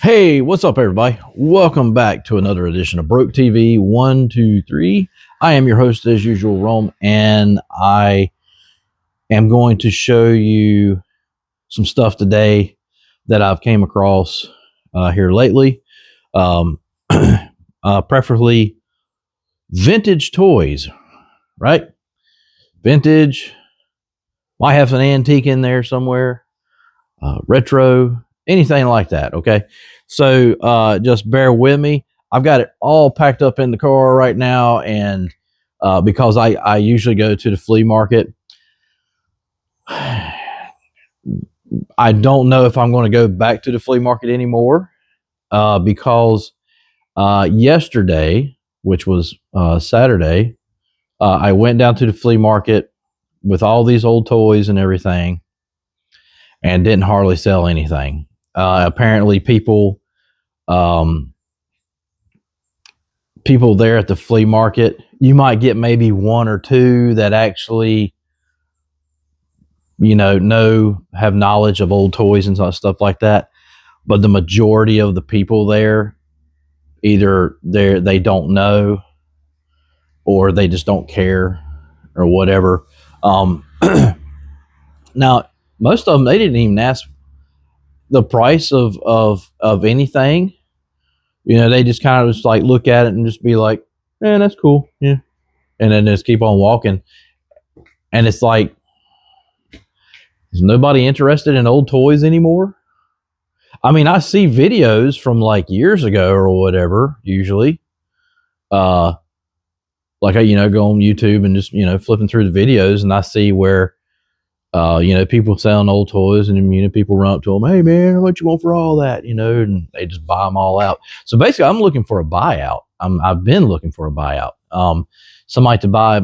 Hey, what's up, everybody? Welcome back to another edition of Broke TV 123. I am your host, as usual, Rome, and I am going to show you some stuff today that I've came across here lately. Preferably vintage toys, right? Vintage, might have an antique in there somewhere, retro, anything like that. Okay, so just bear with me. I've got it all packed up in the car right now, and because I usually go to the flea market, I don't know if I'm going to go back to the flea market anymore because yesterday, which was Saturday, I went down to the flea market with all these old toys and everything, and didn't hardly sell anything. Apparently, people there at the flea market, you might get maybe one or two that actually, have knowledge of old toys and stuff like that. But the majority of the people there, either they don't know or they just don't care or whatever. Now, most of them, they didn't even ask the price of anything. They just kind of just like look at it and just be like, that's cool. Yeah. And then just keep on walking. And it's like, is nobody interested in old toys anymore? I mean, I see videos from like years ago or whatever, usually. Like I, go on YouTube and just, flipping through the videos, and I see where, people selling old toys, and then, people run up to them, hey man, what you want for all that? And they just buy them all out. So basically, I'm looking for a buyout. I've been looking for a buyout. Somebody to buy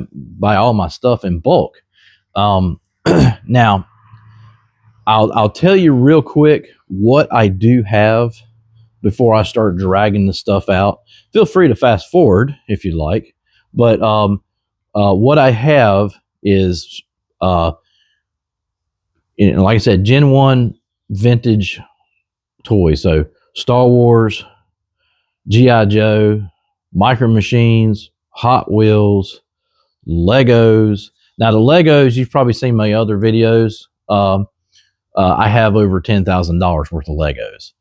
all my stuff in bulk. Now, I'll tell you real quick what I do have before I start dragging the stuff out. Feel free to fast forward if you'd like, but what I have is, like I said, Gen 1 vintage toys. So Star Wars, G.I. Joe, Micro Machines, Hot Wheels, Legos. Now the Legos, you've probably seen my other videos. I have over $10,000 worth of Legos.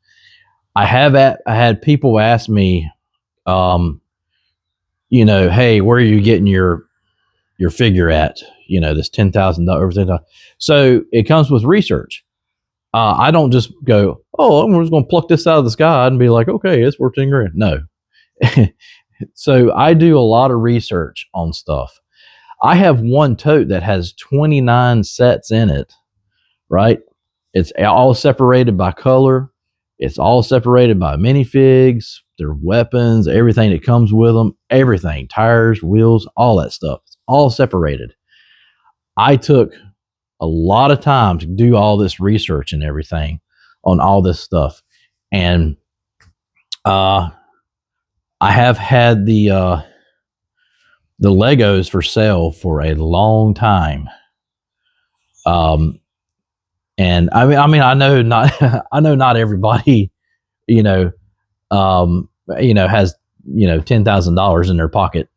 I had people ask me, hey, where are you getting your figure at? This $10,000. So it comes with research. I don't just go, oh, I'm just going to pluck this out of the sky and be like, okay, it's worth 10 grand. No. So I do a lot of research on stuff. I have one tote that has 29 sets in it, right? It's all separated by color. It's all separated by minifigs, their weapons, everything that comes with them, everything, tires, wheels, all that stuff. It's all separated. I took a lot of time to do all this research and everything on all this stuff. And I have had the Legos for sale for a long time. And I know not, I know not everybody, has, $10,000 in their pocket.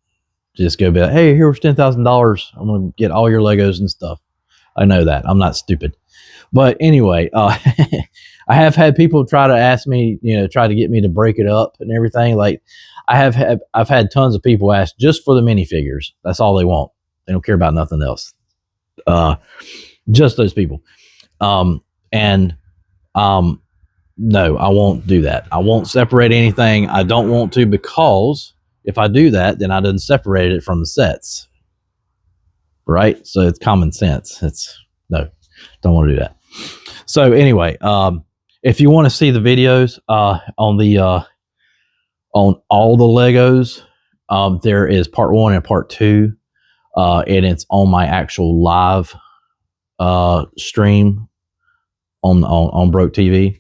Just go be like, hey, here's $10,000. I'm going to get all your Legos and stuff. I know that. I'm not stupid. But anyway, I have had people try to ask me, try to get me to break it up and everything. Like I've had tons of people ask just for the minifigures. That's all they want. They don't care about nothing else. Just those people. No, I won't do that. I won't separate anything. I don't want to, because if I do that, then I didn't separate it from the sets. Right? So it's common sense. No, don't want to do that. So anyway, if you want to see the videos on all the Legos, there is part 1 and part 2, and it's on my actual live stream on Broke TV.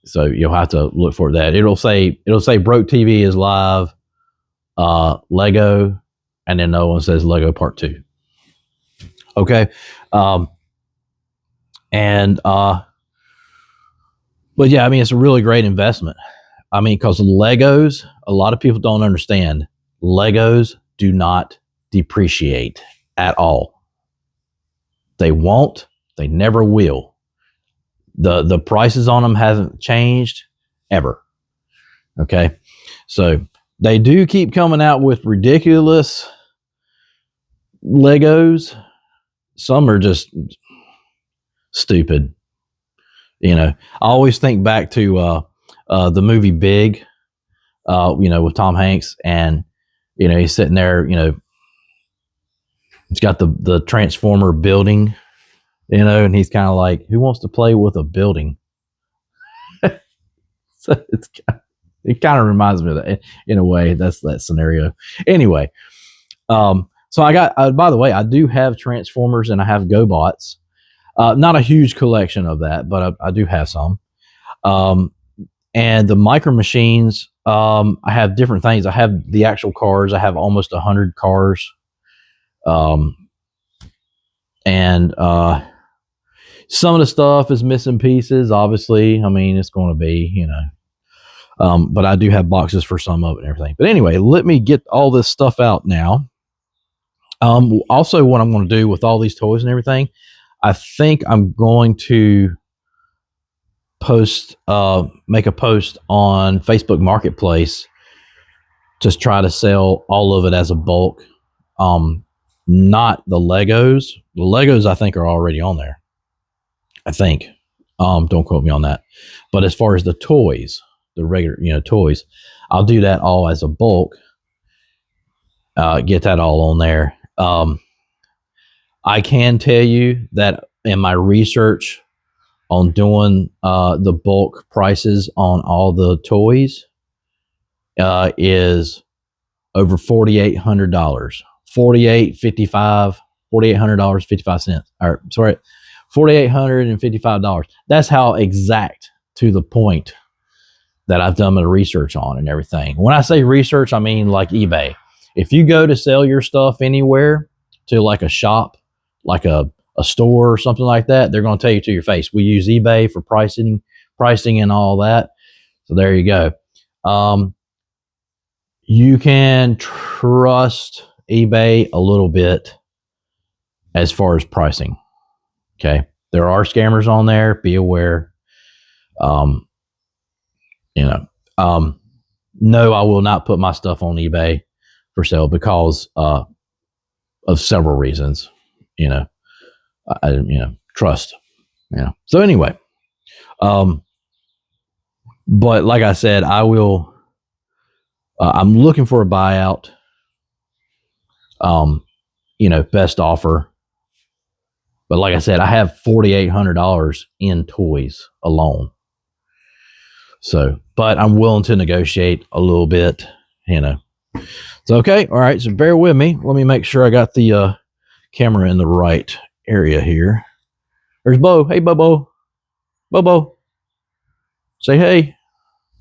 So you'll have to look for that. It'll say Broke TV is live, Lego, and then no one says Lego part 2. Okay. And But yeah, I mean, it's a really great investment. I mean, because Legos, a lot of people don't understand. Legos do not depreciate at all. They won't. They never will. The prices on them hasn't changed ever. Okay, so they do keep coming out with ridiculous Legos. Some are just stupid. You know, I always think back to the movie Big. With Tom Hanks, and he's sitting there. He's got the Transformer building. And he's kind of like, who wants to play with a building? So it kind of reminds me of that in a way. That's that scenario. Anyway, so I got. By the way, I do have Transformers and I have GoBots. Not a huge collection of that, but I do have some. And the Micro Machines, I have different things. I have the actual cars. I have almost 100 cars. And some of the stuff is missing pieces, obviously. I mean, it's going to be, but I do have boxes for some of it and everything. But anyway, let me get all this stuff out now. Also, what I'm going to do with all these toys and everything, I think I'm going to make a post on Facebook Marketplace to try to sell all of it as a bulk. Not the Legos. The Legos I think are already on there. I think. Don't quote me on that. But as far as the toys, the regular, toys, I'll do that all as a bulk. Get that all on there. I can tell you that in my research on doing the bulk prices on all the toys is over $4,800. $4,800.55. Or sorry, $4,855. That's how exact to the point that I've done my research on and everything. When I say research, I mean like eBay. If you go to sell your stuff anywhere to like a shop, like a store or something like that, they're going to tell you to your face, we use eBay for pricing and all that. So there you go. You can trust eBay a little bit as far as pricing. Okay. There are scammers on there. Be aware. No, I will not put my stuff on eBay for sale because of several reasons. Trust. So anyway, but like I said, I will. I'm looking for a buyout. Best offer. But like I said, I have $4,800 in toys alone. So, but I'm willing to negotiate a little bit. It's okay. All right. So bear with me. Let me make sure I got the camera in the right area here. There's Bo. Hey, Bobo. Bobo. Say hey.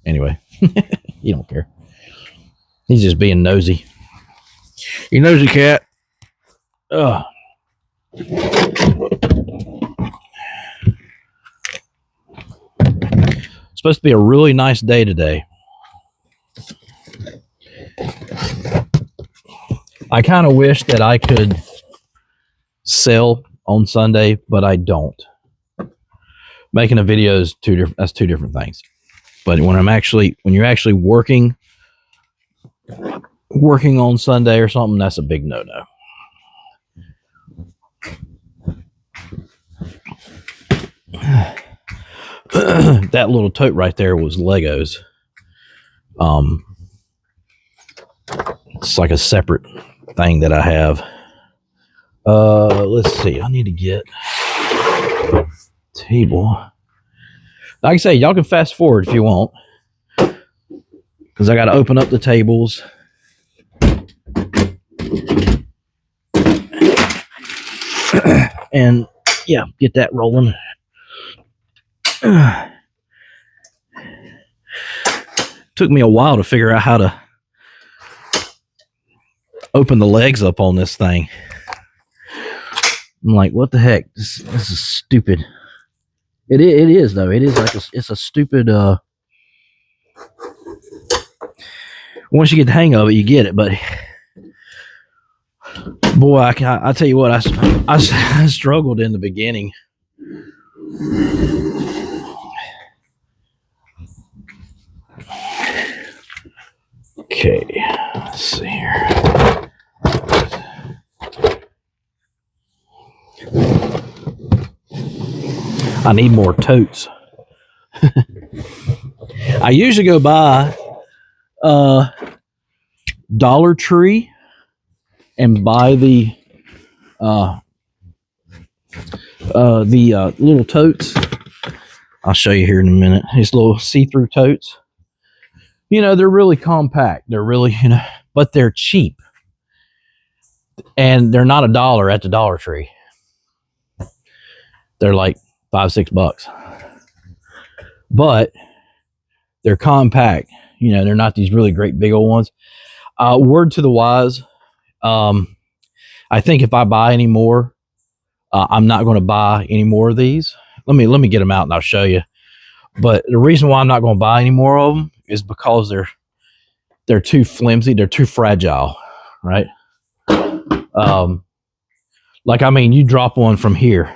Anyway, he don't care. He's just being nosy. You nosy cat. Ugh. It's supposed to be a really nice day today. I kind of wish that I could sell on Sunday, but I don't. Making a video is that's two different things. But when you're actually working on Sunday or something, that's a big no-no. That little tote right there was Legos. It's like a separate thing that I have. Let's see. I need to get table. Like I say, y'all can fast forward if you want, because I got to open up the tables. And yeah, get that rolling. Took me a while to figure out how to open the legs up on this thing. I'm like, what the heck? This is stupid. It is though. It is like it's a stupid. Once you get the hang of it, you get it. But boy, I tell you what, I struggled in the beginning. Okay, let's see here. I need more totes. I usually go by Dollar Tree and buy the little totes. I'll show you here in a minute. These little see-through totes. You know, they're really compact. They're really, but they're cheap. And they're not $1 at the Dollar Tree. They're like $5-6. But they're compact. They're not these really great big old ones. Word to the wise, I think if I buy any more, I'm not going to buy any more of these. Let me get them out and I'll show you. But the reason why I'm not going to buy any more of them is because they're too flimsy. They're too fragile, right? You drop one from here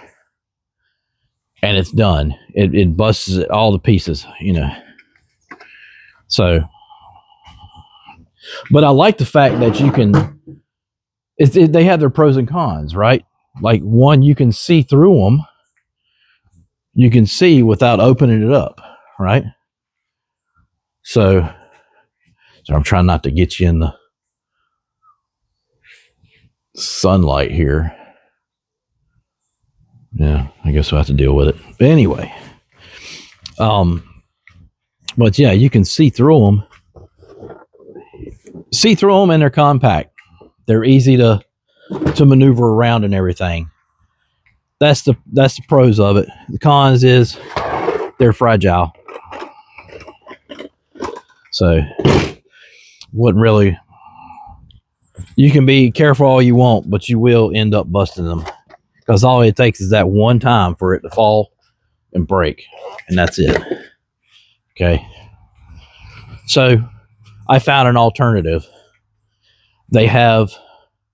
and it's done. It busts all the pieces, So, but I like the fact that you can, they have their pros and cons, right? Like one, you can see through them. You can see without opening it up, right? So I'm trying not to get you in the sunlight here. Yeah, I guess we'll have to deal with it. But anyway, but yeah, you can see through them. And they're compact. They're easy to maneuver around and everything. That's the pros of it. The cons is they're fragile. So wouldn't really. You can be careful all you want, but you will end up busting them because all it takes is that one time for it to fall and break, and that's it. Okay. So I found an alternative. They have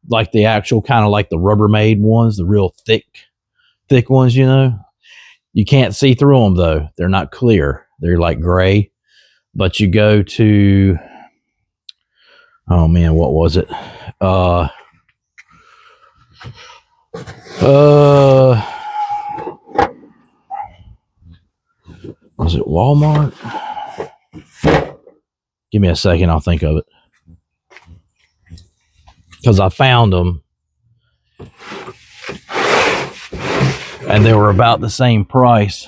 like the actual kind of like the Rubbermaid ones, the real thick ones, You can't see through them though. They're not clear. They're like gray. But you go to, oh man, what was it? Was it Walmart? Give me a second, I'll think of it. Because I found them and they were about the same price,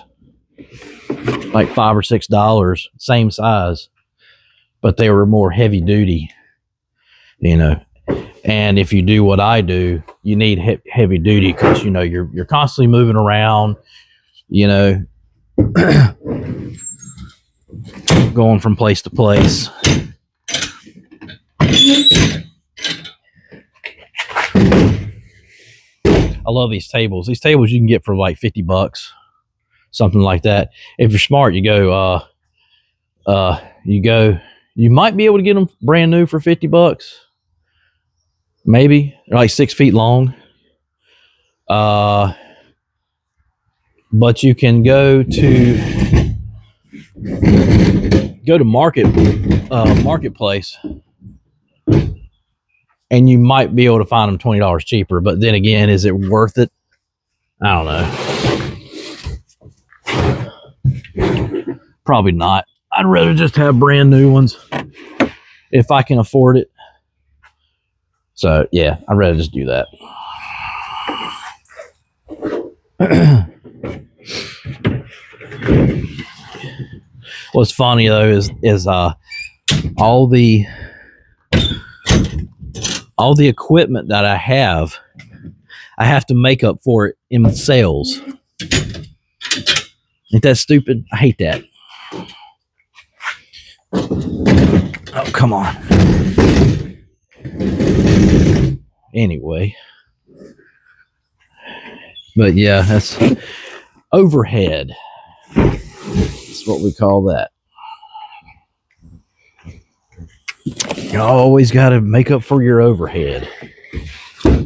like $5 or $6, same size, but they were more heavy duty, And if you do what I do, you need heavy duty because you're constantly moving around, going from place to place. I love these tables. These tables you can get for like $50, something like that. If you're smart, you might be able to get them brand new for $50. Maybe. They're like 6 feet long. But you can go to Marketplace, and you might be able to find them $20 cheaper. But then again, is it worth it? I don't know. Probably not. I'd rather just have brand new ones if I can afford it. So yeah, I'd rather just do that. What's funny though is all the equipment that I have to make up for it in sales. Ain't that stupid? I hate that. Oh, come on. Anyway. But yeah, that's overhead. That's what we call that. You always got to make up for your overhead.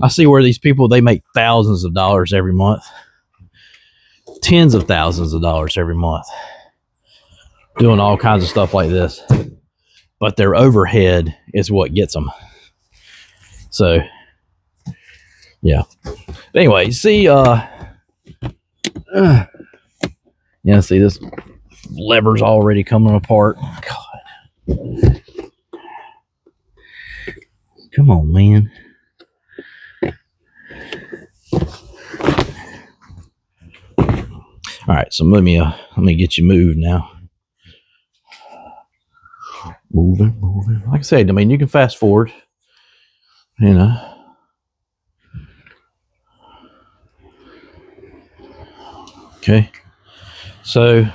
I see where these people, they make thousands of dollars every month, tens of thousands of dollars every month, doing all kinds of stuff like this. But their overhead is what gets them. So, yeah. But anyway, see, yeah, see this lever's already coming apart. God. Come on, man. All right, so let me get you moved now. Moving. Like I said, I mean, you can fast forward, you know. Okay, so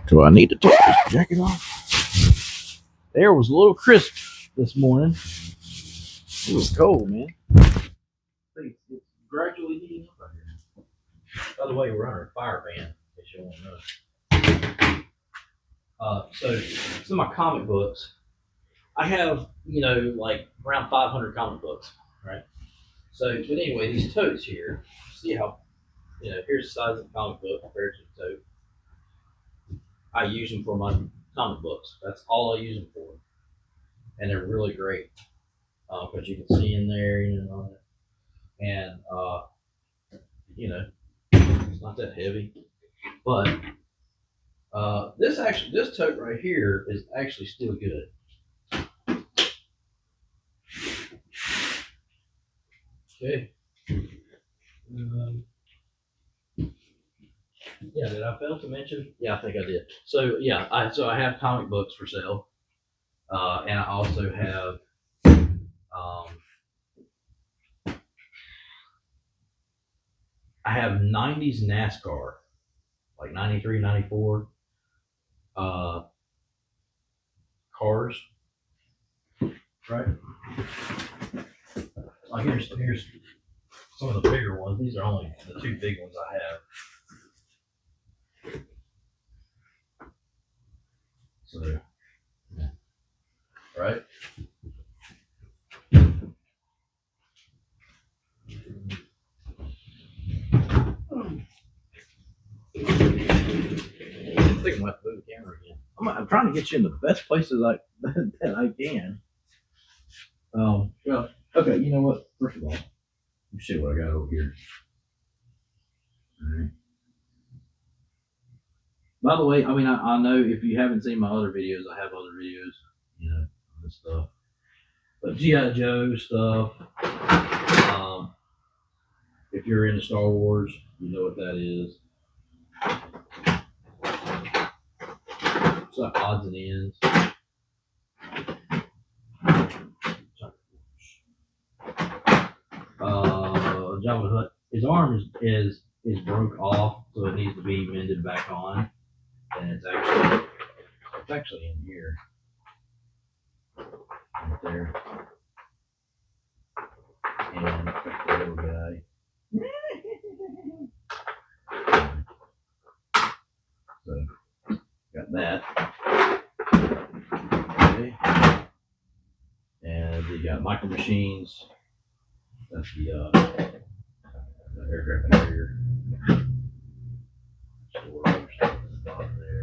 do I need to take this jacket off? The air was a little crisp this morning. It was cold, man. It's gradually heating up out here. By the way, we're under a fire ban, in case you want to know. So some of my comic books, I have, like around 500 comic books, right? So, but anyway, these totes here, see how, here's the size of the comic book compared to the tote. I use them for my comic books. That's all I use them for. And they're really great because you can see in there, and, it's not that heavy. But this tote right here is actually still good. Okay. Yeah, did I fail to mention? Yeah, I think I did. So yeah, I have comic books for sale, and I also have I have 90s NASCAR, like 93, 94 cars, right? Like here's some of the bigger ones. These are only the two big ones I have. So, yeah. Right? I think I'm going to move the camera again. I'm trying to get you in the best places that I can. Well, okay, you know what? First of all, let me see what I got over here. All right. By the way, I mean, I know if you haven't seen my other videos, I have other videos, on this stuff. But G.I. Joe stuff, if you're into Star Wars, you know what that is. It's like odds and ends. Jabba the Hutt, his arm is broke off, so it needs to be mended back on, and it's actually in here, right there, and the little guy. So got that. Okay. And you got Micro Machines. That's the aircraft carrier. Store other stuff at the bottom there.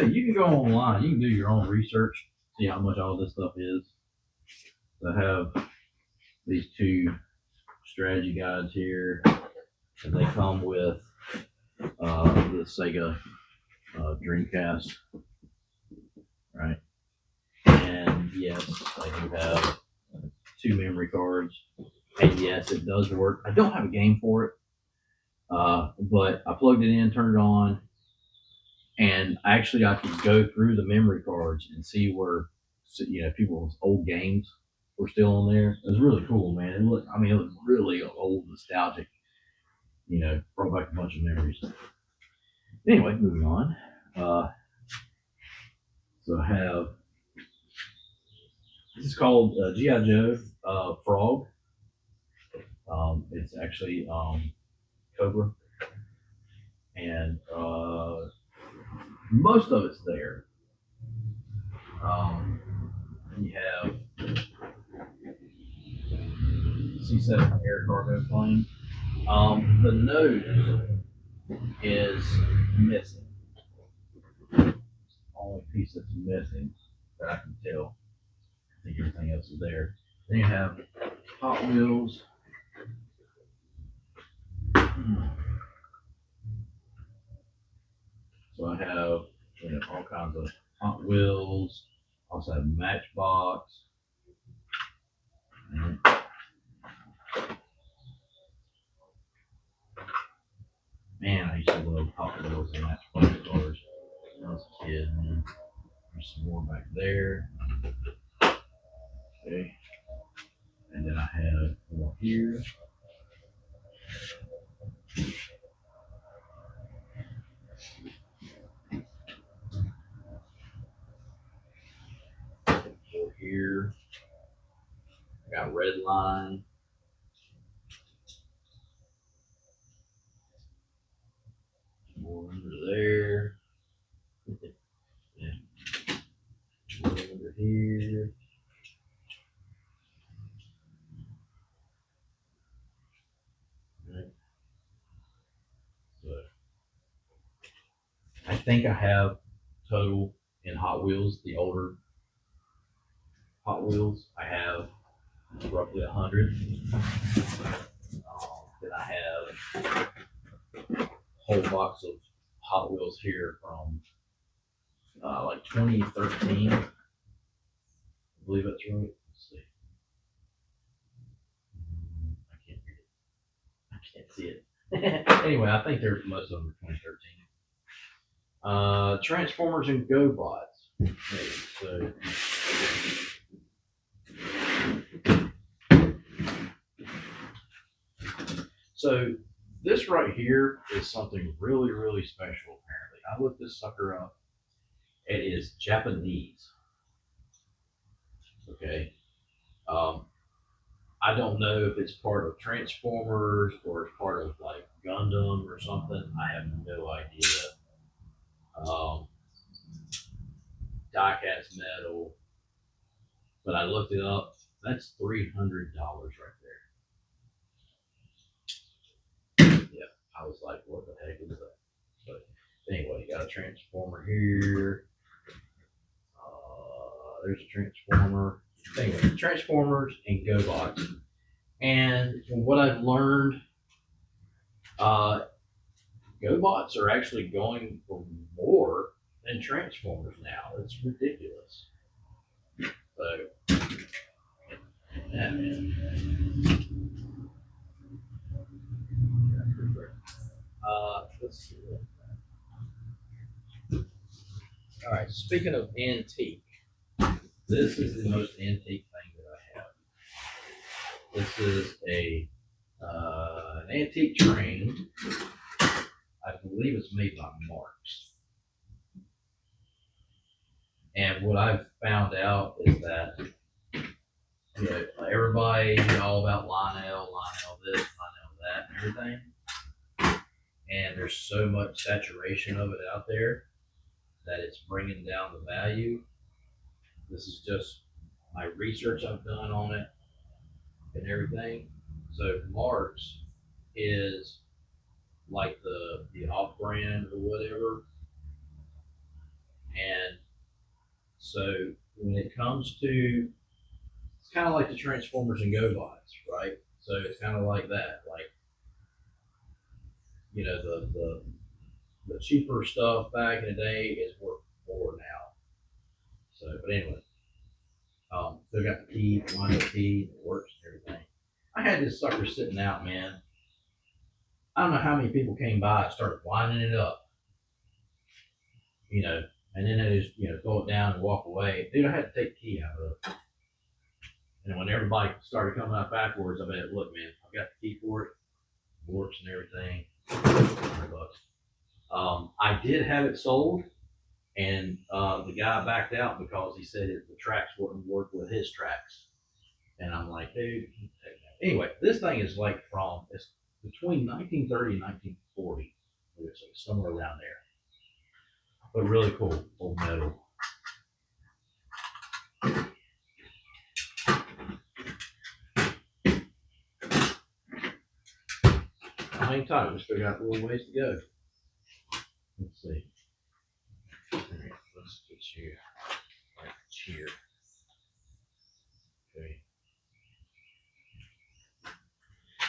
You can go online. You can do your own research, see how much all this stuff is. I have these two strategy guides here, and they come with the Sega Dreamcast, right? And yes, I do have 2 memory cards, and yes, it does work. I don't have a game for it, but I plugged it in, turned it on, and actually I could go through the memory cards and see where, people's old games, were still on there. It was really cool, man. It looked, I mean, it was really old, nostalgic. You know, brought back a bunch of memories. Anyway, moving on. Uh, so I have this is called GI Joe Frog. It's actually Cobra, and most of it's there. Um, you have C-7 air cargo plane. The nose is missing. The only piece that's missing that I can tell. I think everything else is there. Then you have Hot Wheels. So I have all kinds of Hot Wheels. Also have Matchbox. And man, I used to love Hot Wheels and Matchbox cars when I was a kid. Man. There's some more back there. Okay. And then I have more here. More here. I got Red Line. More under there. Yeah. More under here. Right. So I think I have total in Hot Wheels, the older Hot Wheels. I have roughly 100. Then I have a whole box of Hot Wheels here from like 2013. I believe that's right. Let's see. I can't read it. I can't see it. Anyway, I think they're most of them are 2013. Transformers and GoBots. Okay, so this right here is something really, really special. Apparently, I looked this sucker up. It is Japanese. Okay. Um, I don't know if it's part of Transformers or it's part of like Gundam or something. I have no idea. Um, Diecast metal, but I looked it up. That's $300 right there. Yeah, I was like, what the heck is that? But anyway, you got a Transformer here. There's a Transformer. Anyway, Transformers and GoBots. And from what I've learned, uh, GoBots are actually going for more than Transformers now. It's ridiculous. So, yeah, man. Let's see. All right. Speaking of antique, this is the most antique thing that I have. This is an antique train. I believe it's made by Marx. And what I've found out is that everybody all about Lionel this, Lionel that, and everything. And there's so much saturation of it out there that it's bringing down the value. This is just my research I've done on it and everything. So Marx is like the off brand or whatever. And so when it comes to it's kind of like the Transformers and GoBots, right? So it's kind of like that. Like, the cheaper stuff back in the day is worth more now. So, but anyway, still got the key, manual key, it works and everything. I had this sucker sitting out, man. I don't know how many people came by and started winding it up, you know, and then they just, throw it down and walk away. Dude, I had to take the key out of it. And when everybody started coming up backwards, I bet, look, man, I've got the key for it, works and everything. $100. I did have it sold, and the guy backed out because he said the tracks wouldn't work with his tracks. And I'm like, dude. Anyway, this thing is like it's between 1930 and 1940, so somewhere around there. But really cool old metal. Hang tight, we still got a little ways to go. Let's see. All right, let's get you right here. Okay.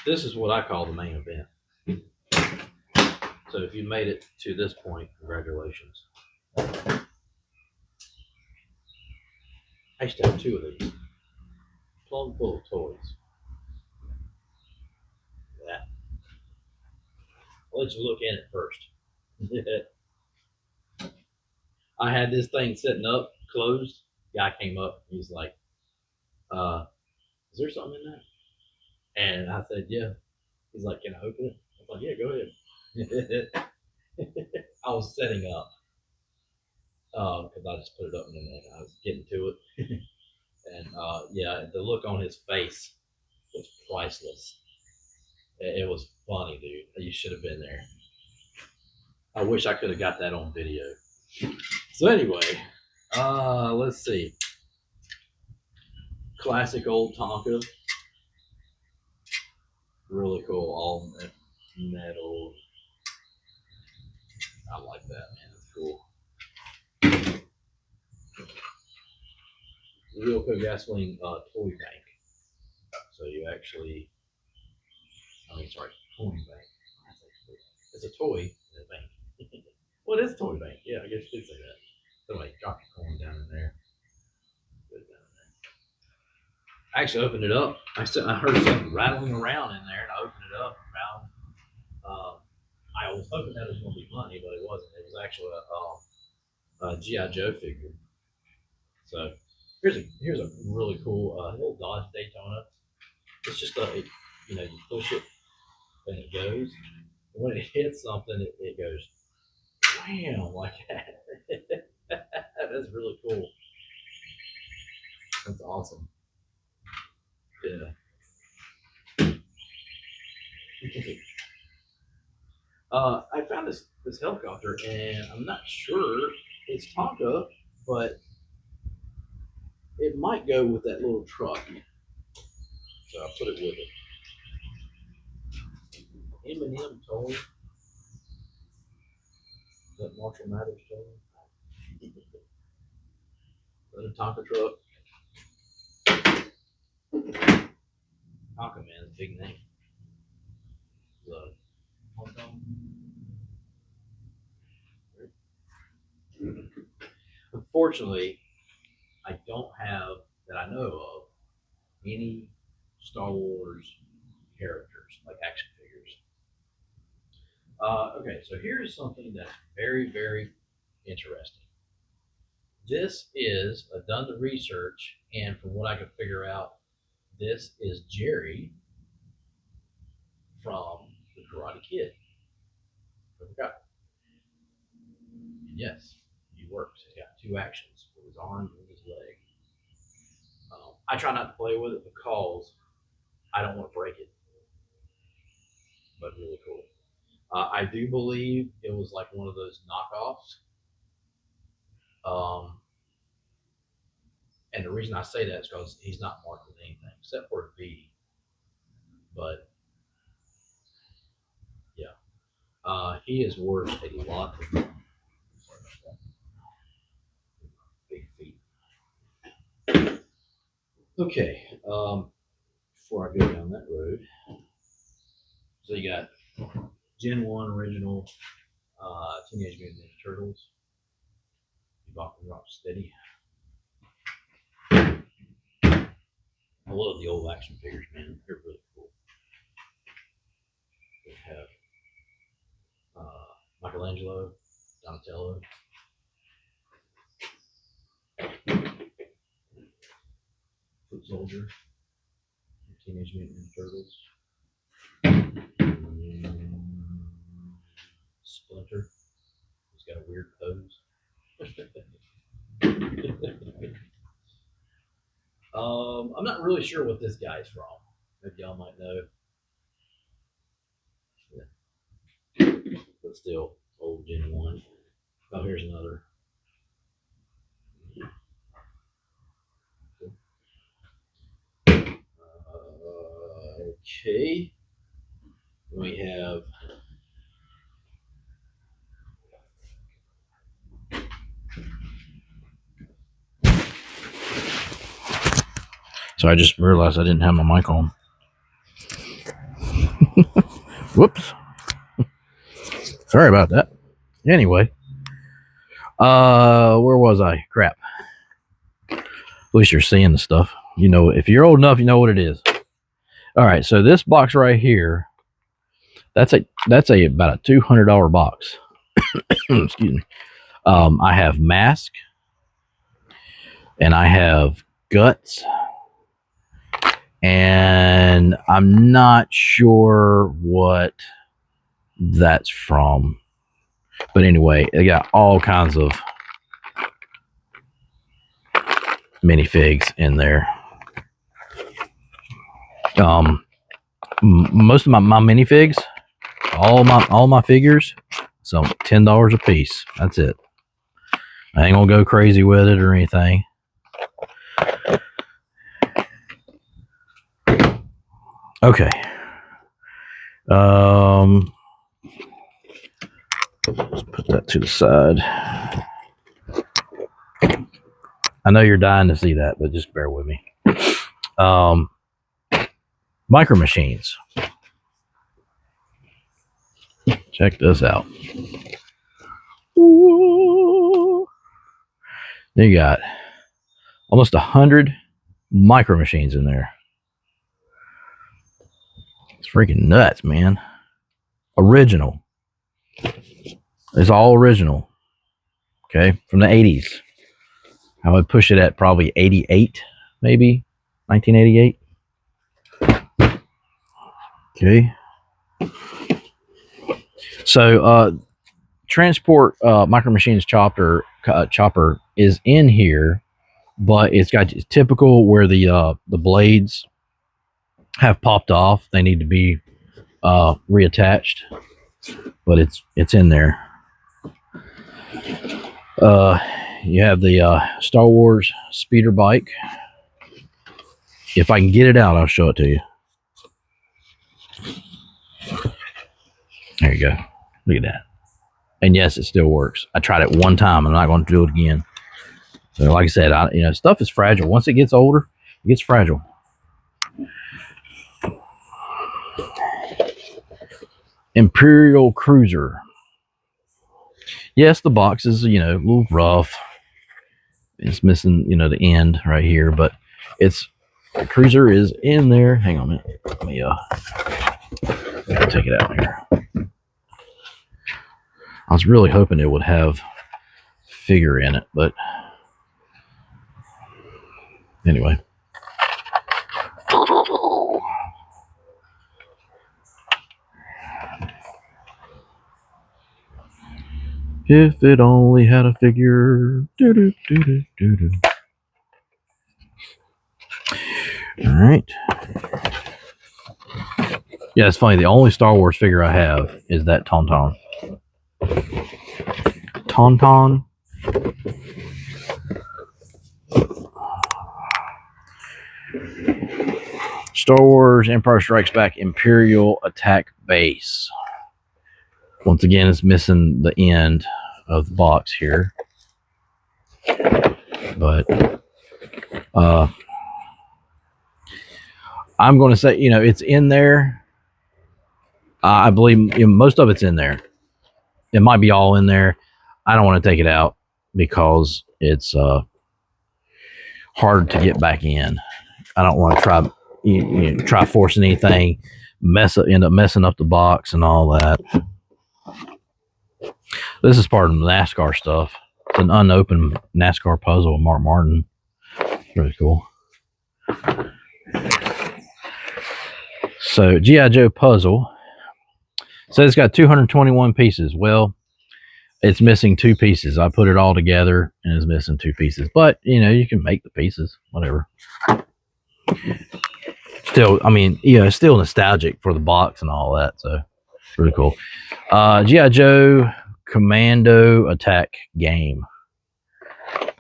This is what I call the main event. So if you made it to this point, congratulations. I used to have two of these. Plum full of toys. That. I'll let you look in it first. I had this thing sitting up, closed. Guy came up. He's like, is there something in there? And I said, yeah. He's like, can I open it? I was like, yeah, go ahead. I was setting up because I just put it up and then I was getting to it. And yeah, the look on his face was priceless. It was funny, dude. You should have been there. I wish I could have got that on video. So anyway, let's see. Classic old Tonka. Really cool, all metal. I like that, man. It's cool. Ryoco Gasoline toy bank. So you actually, toy bank. It's a toy in a bank. Well, it is a toy bank. Yeah, I guess you could say that. So like drop your coin down in there. Put it down in there. I actually opened it up. I heard something rattling around in there, and I opened it up and found. I was hoping that it was going to be money, but it wasn't. It was actually a GI Joe figure. So here's a really cool little Dodge Daytona. It's just you push it and it goes. And when it hits something, it goes wham like that. That's really cool. That's awesome. Yeah. I found this helicopter, and I'm not sure it's Tonka, but it might go with that little truck. So I put it with it. M&M toy. That Marshall Mathers toy. The Tonka truck. Tonka man, big name. The Hong Kong. Unfortunately, I don't have that I know of any Star Wars characters like action figures. Okay, so here's something that's very, very interesting. This is done the research, and from what I could figure out, this is Jerry from the Karate Kid. And yes, he works. He's got two actions with his arm and his leg. I try not to play with it because I don't want to break it, but really cool. I do believe it was like one of those knockoffs. Um, and the reason I say that is because he's not marked with anything except for a V. But yeah, he is worth a lot of money. Big feet. Okay, before I go down that road, so you got Gen 1 original Teenage Mutant Ninja Turtles. Bebop and Rocksteady. I love the old action figures, man. They're really cool. They have Michelangelo, Donatello. Soldier, Teenage Mutant Ninja Turtles, Splinter. He's got a weird pose. I'm not really sure what this guy's from. Maybe y'all might know. But still, old Gen 1. Oh, here's another. Okay. We have so I just realized I didn't have my mic on. Whoops. Sorry about that. Anyway. Where was I? Crap. At least you're seeing the stuff. You know, if you're old enough, you know what it is. All right, so this box right here, that's about a $200 box. Excuse me. I have Mask, and I have Guts, and I'm not sure what that's from. But anyway, they got all kinds of minifigs in there. Most of my minifigs, all my figures, so $10 a piece. That's it. I ain't gonna go crazy with it or anything. Okay. Let's put that to the side. I know you're dying to see that, but just bear with me. Micro Machines. Check this out. Ooh. You got almost 100 Micro Machines in there. It's freaking nuts, man. Original. It's all original. Okay, from the 80s. I would push it at probably 88, maybe 1988. Okay. So, Transport Micro Machines chopper is in here, but it's got typical where the blades have popped off. They need to be reattached, but it's in there. You have the Star Wars speeder bike. If I can get it out, I'll show it to you. There you go. Look at that. And yes, it still works. I tried it one time. I'm not going to do it again. So, like I said, stuff is fragile. Once it gets older, it gets fragile. Imperial Cruiser. Yes, the box is, a little rough. It's missing, the end right here, but the Cruiser is in there. Hang on a minute. Let me take it out here. I was really hoping it would have figure in it, but anyway. If it only had a figure. All right. Yeah, it's funny. The only Star Wars figure I have is that Tauntaun. Tauntaun. Star Wars Empire Strikes Back Imperial Attack Base. Once again, it's missing the end of the box here. But I'm going to say, it's in there. I believe most of it's in there. It might be all in there. I don't want to take it out because it's hard to get back in. I don't want to try forcing anything, end up messing up the box and all that. This is part of the NASCAR stuff. It's an unopened NASCAR puzzle with Mark Martin. Really cool. So G.I. Joe puzzle. So it's got 221 pieces. Well, it's missing 2 pieces. I put it all together and it's missing 2 pieces. But, you know, you can make the pieces, whatever. Still, I mean, you know, it's still nostalgic for the box and all that. So, it's really cool. G.I. Joe Commando Attack Game.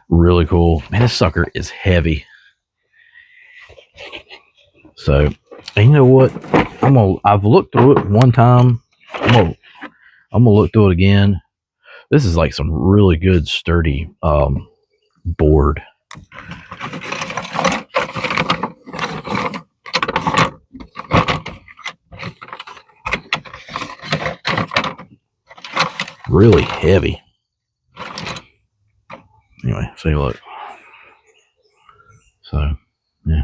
Really cool. Man, this sucker is heavy. So, and you know what? I've looked through it one time. I'm gonna look through it again. This is like some really good sturdy board. Really heavy. Anyway, see, look. So, yeah.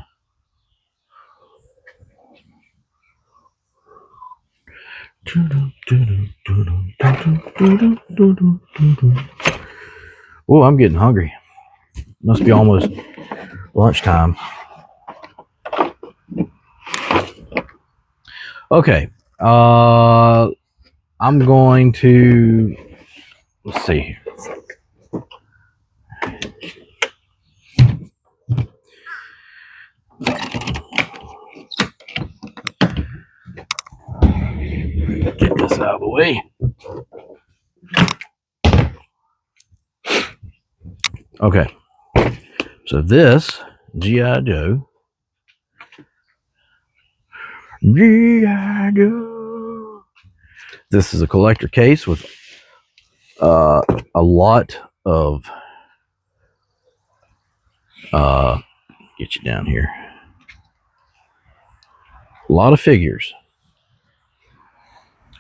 Oh, I'm getting hungry. Must be almost lunchtime. Okay. I'm going to, let's see here. Get this out of the way. Okay. So this G.I. Joe. G.I. Joe. This is a collector case with a lot of get you down here. A lot of figures.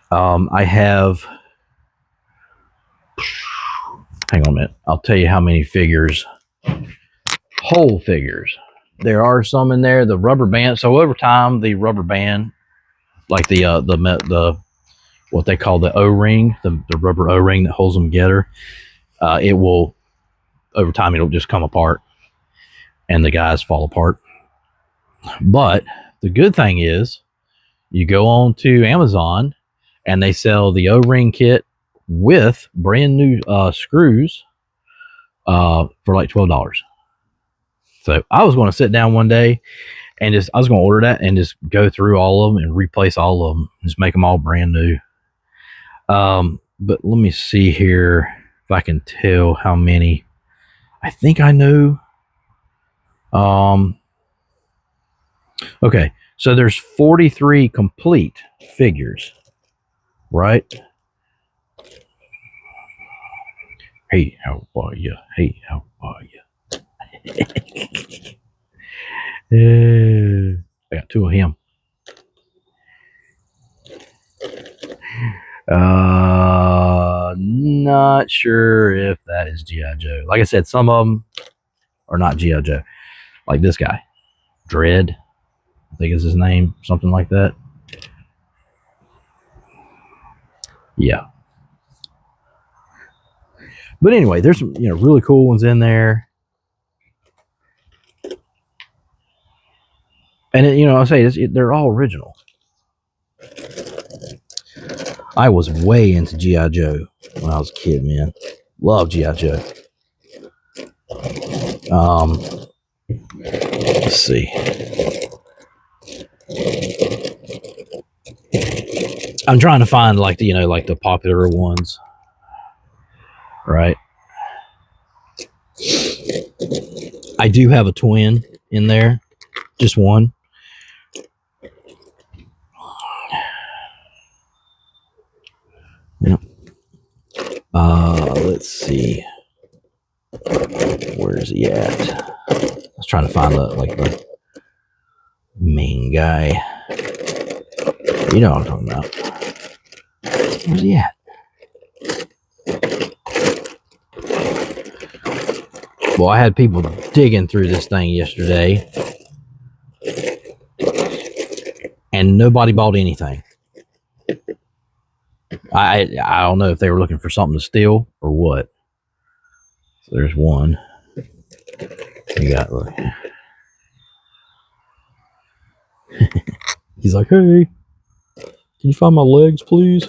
I have, hang on a minute. I'll tell you how many figures, whole figures. There are some in there, the rubber band. So over time, the rubber band, like the what they call the O-ring, the rubber O-ring that holds them together, it will, over time, it'll just come apart and the guys fall apart. But the good thing is, you go on to Amazon and they sell the O-ring kit with brand new screws for like $12. So I was going to sit down one day and I was going to order that and just go through all of them and replace all of them, just make them all brand new. But let me see here if I can tell how many. I think I know. Okay, so there's 43 complete figures, right? Hey, how are you? Hey, how are you? I got 2 of him. Not sure if that is G.I. Joe. Like I said, some of them are not G.I. Joe. Like this guy, Dread, I think is his name, something like that. Yeah. But anyway, there's some really cool ones in there. And I'll say they're all original. I was way into G.I. Joe when I was a kid, man. Love G.I. Joe. Let's see. I'm trying to find like the popular ones, right? I do have a twin in there, just one. Yep. Let's see. Where's he at? I was trying to find the main guy. You know what I'm talking about. Where's he at? Well, I had people digging through this thing yesterday, and nobody bought anything. I don't know if they were looking for something to steal or what. So there's one. You got, look. He's like, hey, can you find my legs, please?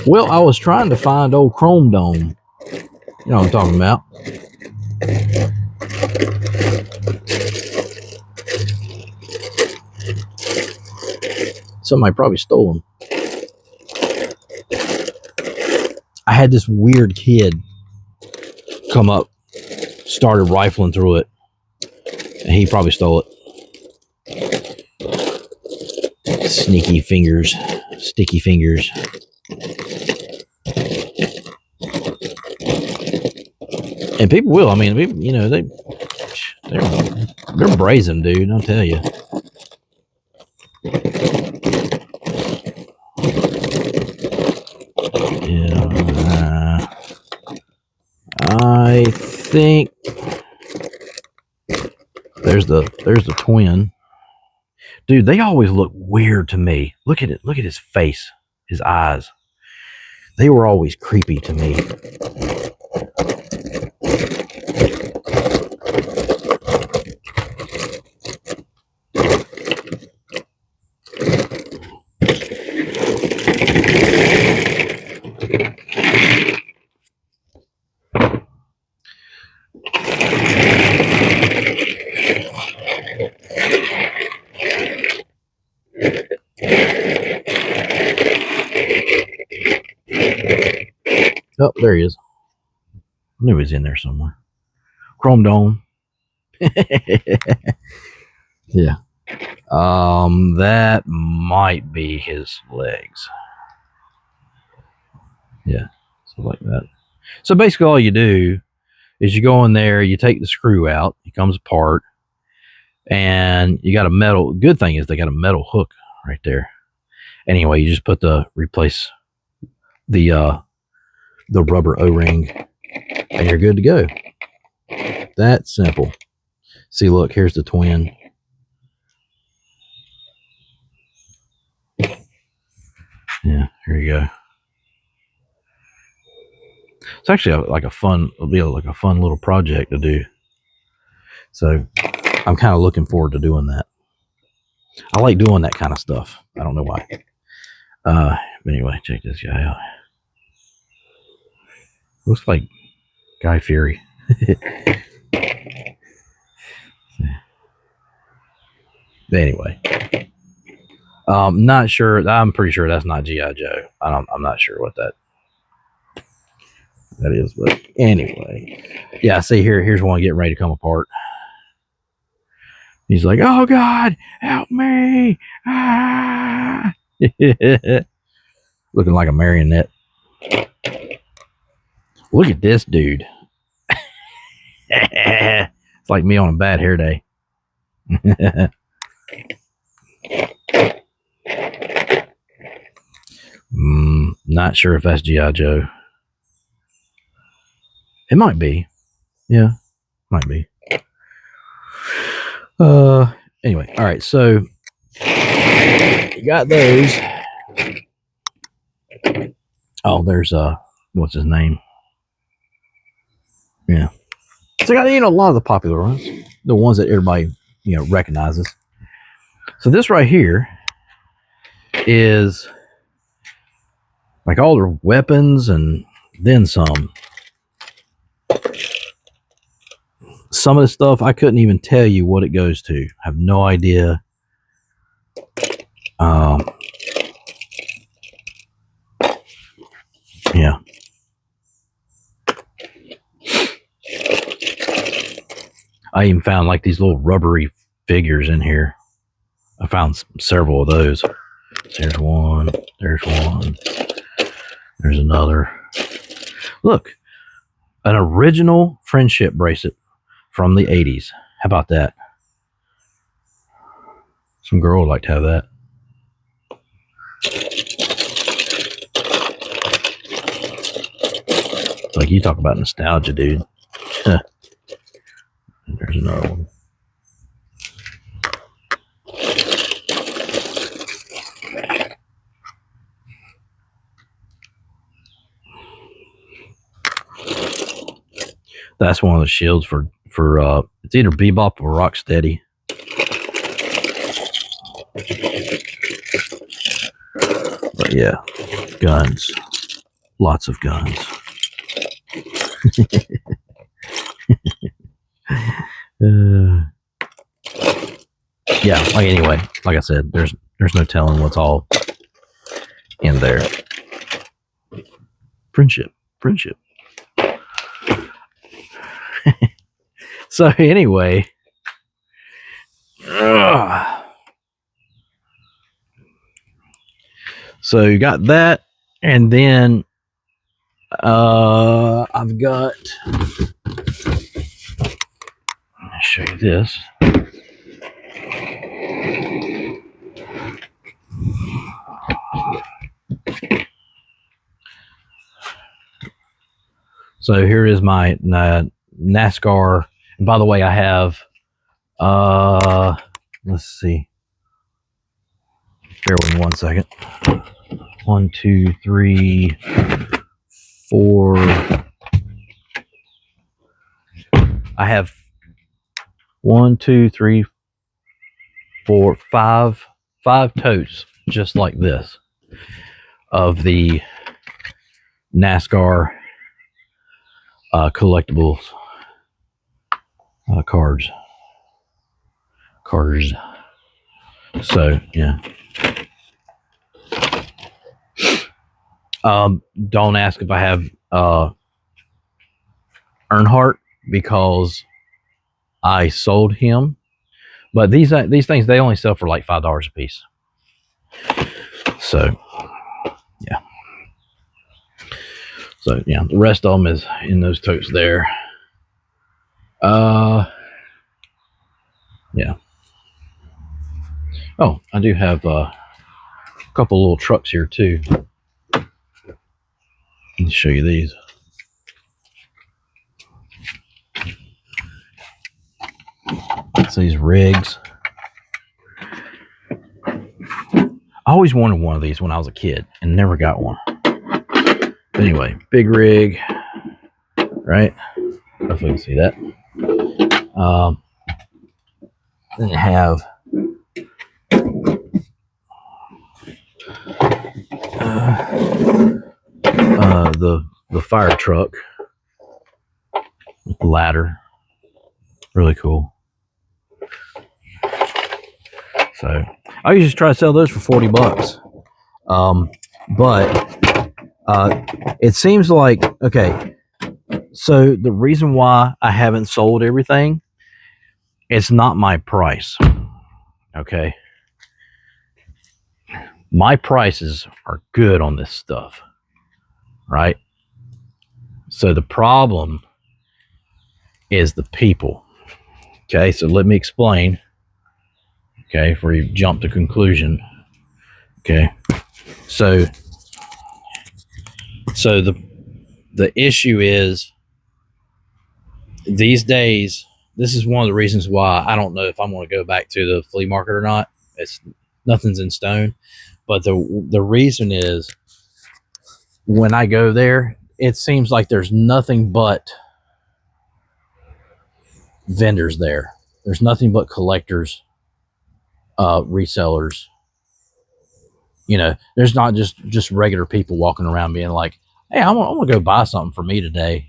Well, I was trying to find old Chrome Dome. You know what I'm talking about. Somebody probably stole them. I had this weird kid come up, started rifling through it, and he probably stole it. Sneaky fingers, sticky fingers. And people will. I mean, people, you know, they're brazen, dude. I'll tell you. Yeah, I think there's the twin. Dude, they always look weird to me. Look at it. Look at his face, his eyes. They were always creepy to me. Oh, there he is. I knew he was in there somewhere. Chrome Dome. Yeah. That might be his legs. Yeah. So like that. So basically all you do is you go in there, you take the screw out, it comes apart, and you got a metal. Good thing is they got a metal hook right there. Anyway, you just replace the rubber O-ring, and you're good to go. That simple. See, look, here's the twin. Yeah, here you go. It's actually it'll be like a fun little project to do. So I'm kind of looking forward to doing that. I like doing that kind of stuff. I don't know why. But anyway, check this guy out. Looks like Guy Fieri. But anyway, not sure. I'm pretty sure that's not G.I. Joe. I'm not sure what that is, but anyway, yeah. See here's one getting ready to come apart. He's like, "Oh God, help me!" Ah. Looking like a marionette. Look at this dude. It's like me on a bad hair day. Not sure if that's G.I. Joe. It might be. Yeah, might be. Anyway, all right. So you got those. Oh, there's what's his name? Yeah. So I got a lot of the popular ones, the ones that everybody recognizes. So this right here is like all their weapons and then some. Some of the stuff I couldn't even tell you what it goes to. I have no idea. Yeah. I even found like these little rubbery figures in here. I found several of those. There's one. There's one. There's another. Look, an original friendship bracelet from the 80s. How about that? Some girl would like to have that. Like, you talk about nostalgia, dude. There's another one. That's one of the shields for it's either Bebop or Rocksteady. But yeah, guns, lots of guns. Yeah. Like anyway, like I said, there's no telling what's all in there. Friendship. So anyway, so you got that, and then I've got. I'll show you this. So here is my NASCAR. And by the way, I have let's see. Bear with me 1 second. 1, 2, 3, 4. I have 1, 2, 3, 4, 5 totes just like this of the NASCAR collectibles cards. So yeah. Don't ask if I have Earnhardt because I sold him. But these things, they only sell for like $5 a piece. So yeah. So yeah, the rest of them is in those totes there. Yeah. Oh, I do have a couple little trucks here too. Let me show you these. It's these rigs. I always wanted one of these when I was a kid and never got one. Anyway, big rig, right? Hopefully you can see that. Then you have the fire truck with the ladder. Really cool. So I usually try to sell those for $40. But it seems like, okay, so the reason why I haven't sold everything, it's not my price. Okay. My prices are good on this stuff, right? So the problem is the people. Okay, so let me explain. Okay, before you jump to conclusion. Okay, so the issue is these days. This is one of the reasons why I don't know if I'm going to go back to the flea market or not. It's nothing's in stone, but the reason is when I go there, it seems like there's nothing but vendors there. There's nothing but collectors, resellers. You know, there's not just regular people walking around being like, "Hey, I'm gonna go buy something for me today."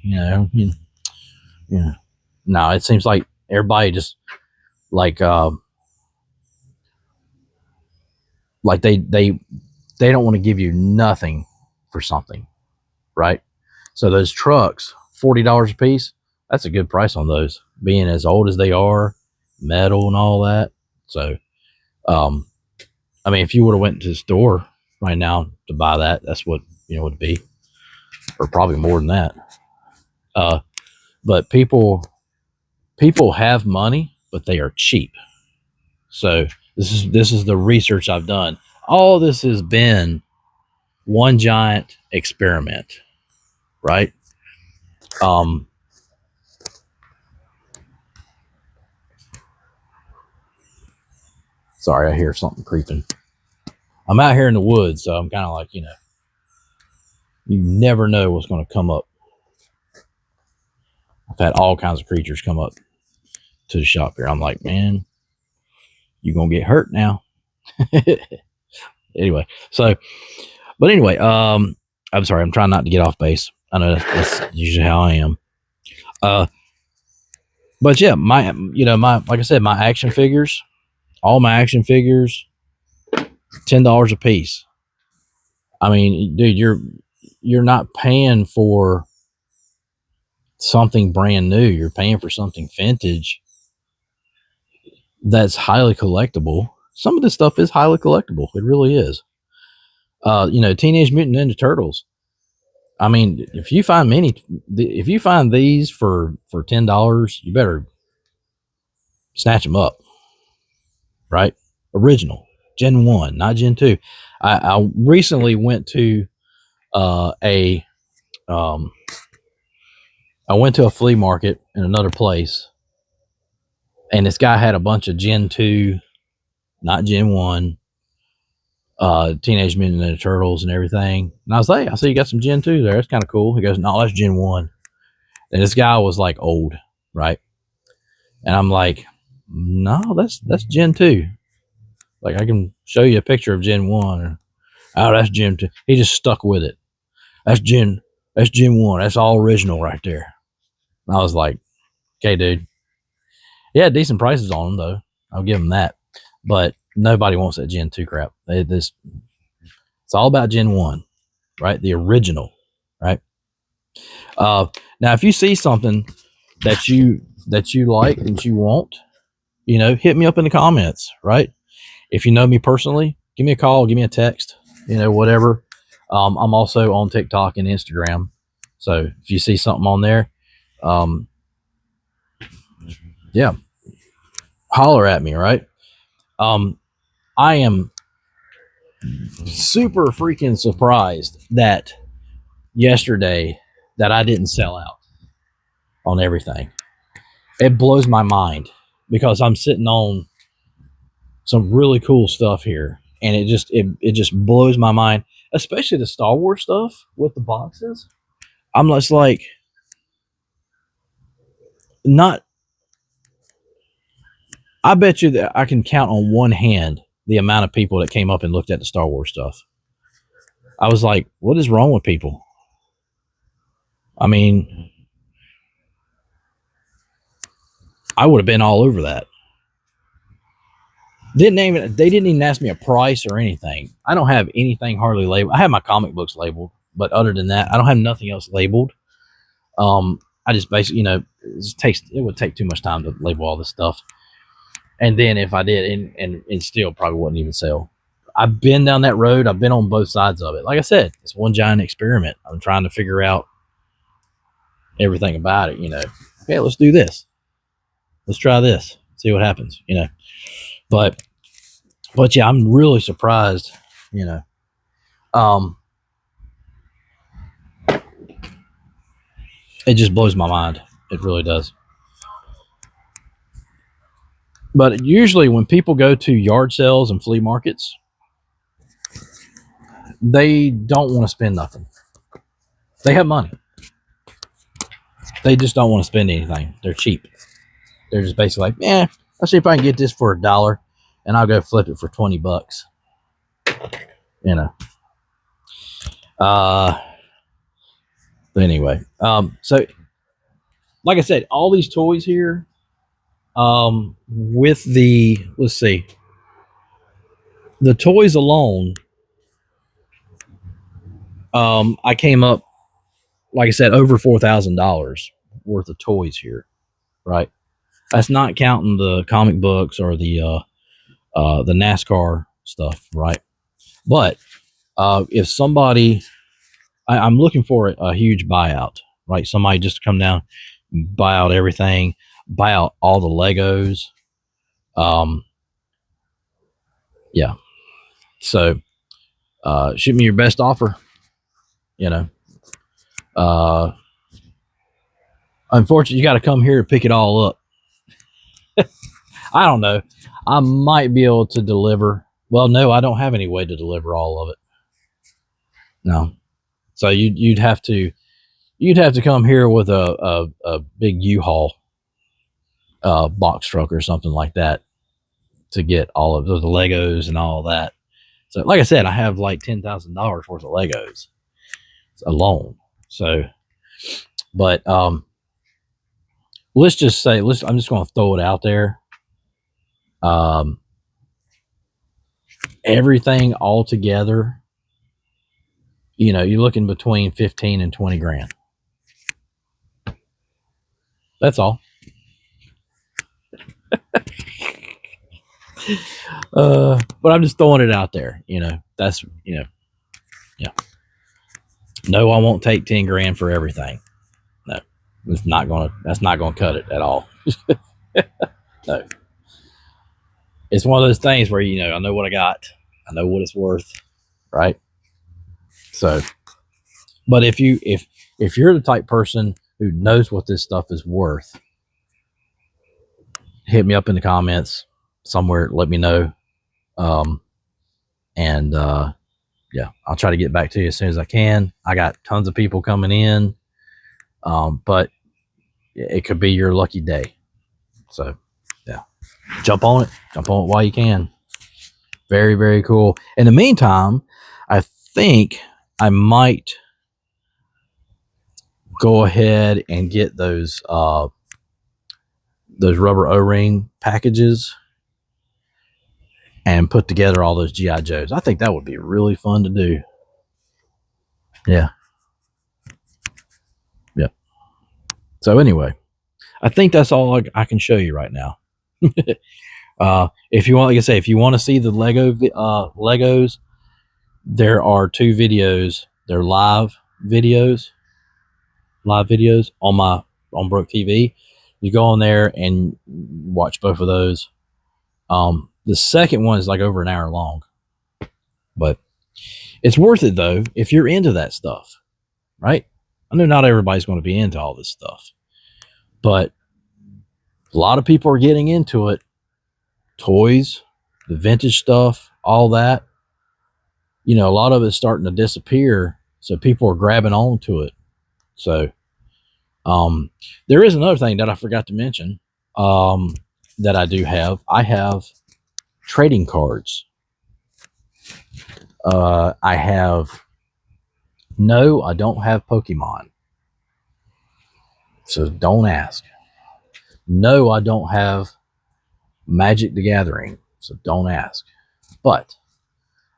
No, it seems like everybody just like they don't want to give you nothing for something, right? So those trucks, $40 a piece, that's a good price on those, being as old as they are, metal and all that. So, I mean, if you would have went to the store right now to buy that, that's what it would be, or probably more than that. But people have money, but they are cheap. So this is the research I've done. All this has been one giant experiment, right? Sorry, I hear something creeping. I'm out here in the woods, so I'm kind of like, you never know what's going to come up. I've had all kinds of creatures come up to the shop here. I'm like, man, you're gonna get hurt now. Anyway, so but anyway, I'm sorry, I'm trying not to get off base. I know that's usually how I am. But yeah, my like I said, my action figures, all my action figures, $10 a piece. I mean, dude, you're not paying for something brand new. You're paying for something vintage that's highly collectible. Some of this stuff is highly collectible. It really is. Teenage Mutant Ninja Turtles. I mean, if you find these for $10, you better snatch them up. Right? Original, Gen 1, not Gen 2. I recently went to I went to a flea market in another place, and this guy had a bunch of Gen 2, not Gen 1, Teenage Mutant Ninja Turtles and everything. And I was like, I see you got some Gen 2 there. That's kind of cool. He goes, no, that's Gen 1. And this guy was like old, right? And I'm like, no, that's Gen 2. Like, I can show you a picture of Gen 1. Or, oh, that's Gen 2. He just stuck with it. That's Gen 1. That's all original right there. And I was like, okay, dude. Yeah, decent prices on them, though. I'll give them that. But nobody wants that Gen 2 crap. It's all about Gen 1, right? The original, right? Now, if you see something that you like, that you want, hit me up in the comments, right? If you know me personally, give me a call, give me a text, whatever. I'm also on TikTok and Instagram. So if you see something on there, yeah, holler at me, right? I am super freaking surprised that yesterday that I didn't sell out on everything. It blows my mind because I'm sitting on some really cool stuff here, and it just blows my mind, especially the Star Wars stuff with the boxes. I'm just like, not. I bet you that I can count on one hand the amount of people that came up and looked at the Star Wars stuff. I was like, what is wrong with people? I mean, I would have been all over that. They didn't even ask me a price or anything. I don't have anything hardly labeled. I have my comic books labeled, but other than that, I don't have nothing else labeled. I just basically, it would take too much time to label all this stuff. And then if I did, and still probably wouldn't even sell. I've been down that road. I've been on both sides of it. Like I said, it's one giant experiment. I'm trying to figure out everything about it. Okay, let's do this. Let's try this. See what happens. But yeah, I'm really surprised. It just blows my mind. It really does. But usually when people go to yard sales and flea markets, they don't want to spend nothing. They have money. They just don't want to spend anything. They're cheap. They're just basically like, let's see if I can get this for $1 and I'll go flip it for $20. But anyway, so like I said, all these toys here, with let's see, the toys alone, I came up, like I said, over $4,000 worth of toys here, right? That's not counting the comic books or the NASCAR stuff, right? But if somebody, I'm looking for a huge buyout, right? Somebody just to come down, buy out everything, buy out all the Legos. Yeah. So shoot me your best offer. Unfortunately, you got to come here to pick it all up. I don't know. I might be able to deliver. Well, no, I don't have any way to deliver all of it. No. So you'd have to, you'd have to come here with a big U-Haul box truck or something like that to get all of the Legos and all of that. So, like I said, I have like $10,000 worth of Legos alone. So, but let's just say, I'm just going to throw it out there. Everything all together, you're looking between 15 and 20 grand. That's all. But I'm just throwing it out there. That's, yeah. No, I won't take 10 grand for everything. No, that's not gonna cut it at all. No, it's one of those things where, I know what I got. I know what it's worth. Right. So, but if you're the type person who knows what this stuff is worth, hit me up in the comments somewhere. Let me know. Yeah, I'll try to get back to you as soon as I can. I got tons of people coming in, but it could be your lucky day. So, yeah, jump on it while you can. Very, very cool. In the meantime, I think I might go ahead and get those rubber O-ring packages and put together all those G.I. Joes. I think that would be really fun to do. Yeah. Yep. So anyway, I think that's all I can show you right now. If you want, like I say, if you want to see the Legos, there are 2 videos. They're live videos on Broke TV. You go on there and watch both of those. The second one is like over an hour long, but it's worth it though if you're into that stuff, right? I know not everybody's going to be into all this stuff, but a lot of people are getting into it. Toys, the vintage stuff, all that. A lot of it's starting to disappear, so people are grabbing onto it. So, there is another thing that I forgot to mention that I do have. I have trading cards. I don't have Pokemon. So don't ask. No, I don't have Magic the Gathering. So don't ask. But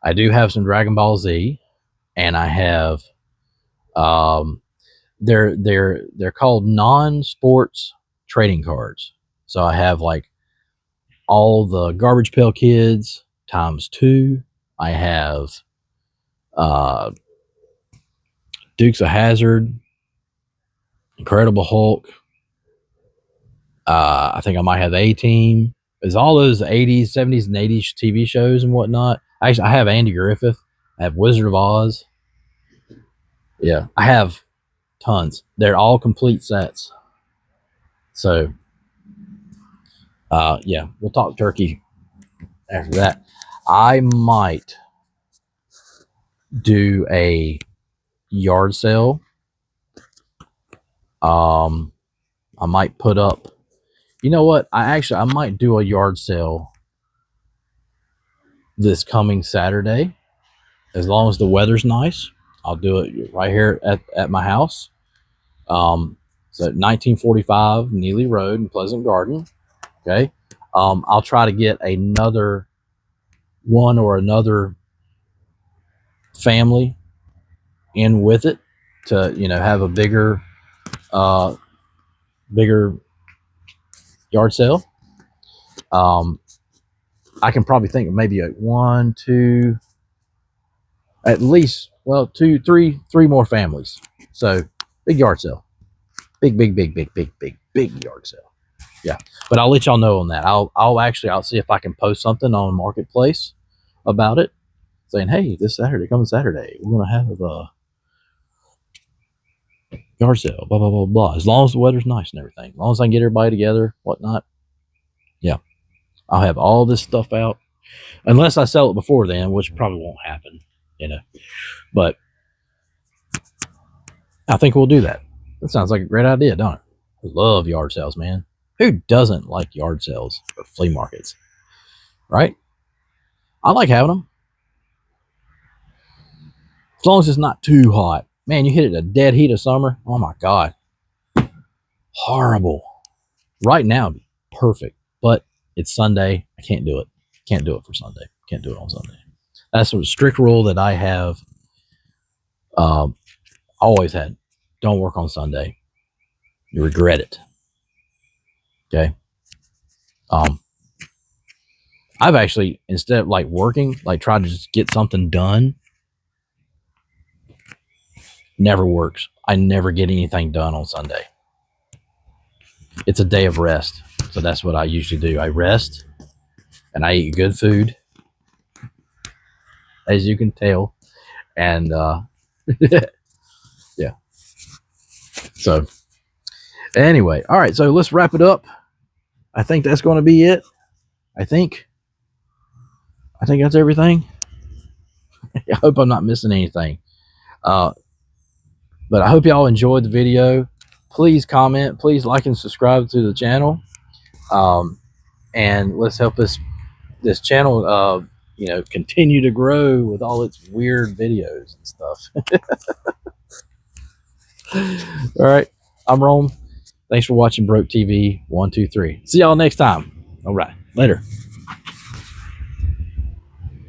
I do have some Dragon Ball Z, and I have they're called non-sports trading cards. So I have like all the Garbage Pail Kids times 2. I have Dukes of Hazzard, Incredible Hulk. I think I might have A-Team. There's all those 80s, 70s, and 80s TV shows and whatnot. Actually, I have Andy Griffith. I have Wizard of Oz. Yeah, I have tons. They're all complete sets. So, yeah, we'll talk turkey after that. I might do a yard sale. I might put up, you know what? I might do a yard sale this coming Saturday. As long as the weather's nice, I'll do it right here at my house. So 1945 Neely Road in Pleasant Garden. Okay. I'll try to get another family in with it to, have a bigger yard sale. I can probably think of maybe a 1, 2, at least, 2, 3 more families. So big yard sale, big yard sale. Yeah, but I'll let y'all know on that. I'll see if I can post something on Marketplace about it, saying, hey, this coming Saturday, we're gonna have a yard sale, blah blah blah blah. As long as the weather's nice and everything, as long as I can get everybody together, whatnot. Yeah, I'll have all this stuff out, unless I sell it before then, which probably won't happen, But I think we'll do that. That sounds like a great idea, don't it? I love yard sales, man. Who doesn't like yard sales or flea markets, right? I like having them. As long as it's not too hot. Man, you hit it in a dead heat of summer. Oh my God. Horrible. Right now, perfect. But it's Sunday. I can't do it. Can't do it for Sunday. Can't do it on Sunday. That's a strict rule that I have always had. Don't work on Sunday. You regret it. Okay. I've actually, instead of like working, like tried to just get something done. Never works. I never get anything done on Sunday. It's a day of rest. So that's what I usually do. I rest and I eat good food, as you can tell. And yeah. So anyway, all right. So let's wrap it up. I think that's going to be it. I think that's everything. I hope I'm not missing anything. But I hope y'all enjoyed the video. Please comment. Please like and subscribe to the channel. And let's help this channel, continue to grow with all its weird videos and stuff. All right. I'm Rome. Thanks for watching Broke TV 123. See y'all next time. All right. Later.